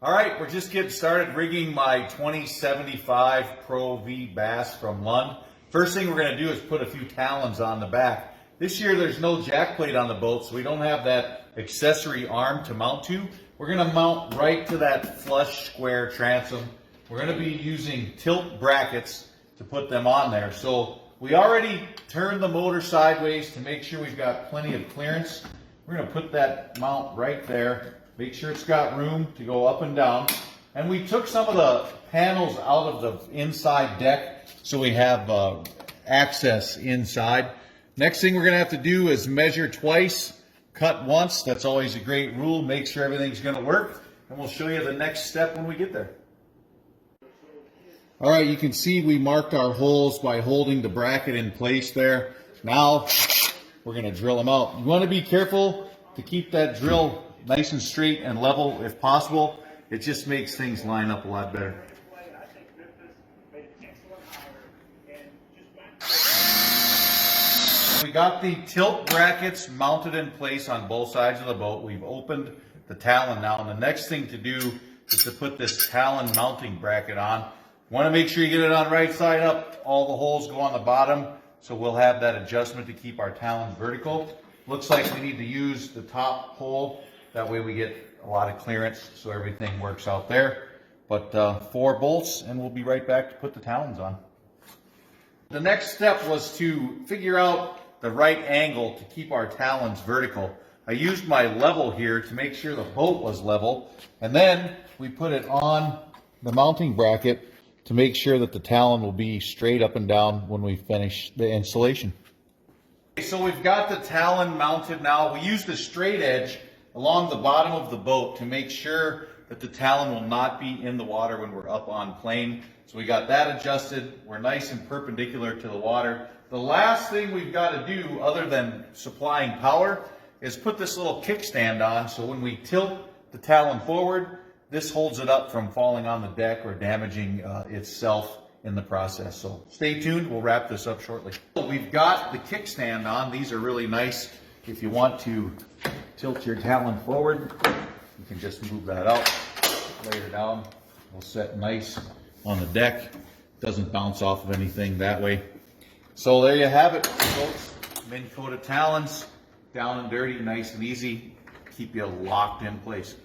All right, we're just getting started rigging my 2075 Pro V bass from Lund. First thing we're going to do is put a few talons on the back. This year there's no jack plate on the boat, so we don't have that accessory arm to mount to. We're going to mount right to that flush square transom. We're going to be using tilt brackets to put them on there. So we already turned the motor sideways to make sure we've got plenty of clearance. We're going to put that mount right there. Make sure it's got room to go up and down. And we took some of the panels out of the inside deck so we have access inside. Next thing we're going to have to do is measure twice, cut once. That's always a great rule. Make sure everything's going to work. And we'll show you the next step when we get there. All right, you can see we marked our holes by holding the bracket in place there. Now we're going to drill them out. You want to be careful to keep that drill nice and straight and level if possible. It just makes things line up a lot better. We got the tilt brackets mounted in place on both sides of the boat. We've opened the talon now, and the next thing to do is to put this talon mounting bracket on. You want to make sure you get it on right side up. All the holes go on the bottom, so we'll have that adjustment to keep our talons vertical. Looks like we need to use the top hole. That way we get a lot of clearance, so everything works out there. But 4 bolts, and we'll be right back to put the talons on. The next step was to figure out the right angle to keep our talons vertical. I used my level here to make sure the boat was level, and then we put it on the mounting bracket to make sure that the talon will be straight up and down when we finish the installation. So we've got the talon mounted now. We used a straight edge along the bottom of the boat to make sure that the talon will not be in the water when we're up on plane. So we got that adjusted. We're nice and perpendicular to the water. The last thing we've got to do, other than supplying power, is put this little kickstand on, so when we tilt the talon forward, this holds it up from falling on the deck or damaging itself in the process. So stay tuned, we'll wrap this up shortly. We've got the kickstand on. These are really nice. If you want to tilt your talon forward, you can just move that out, lay it down. It'll set nice on the deck. Doesn't bounce off of anything that way. So there you have it, folks. Minn Kota Talons, down and dirty, nice and easy. Keep you locked in place.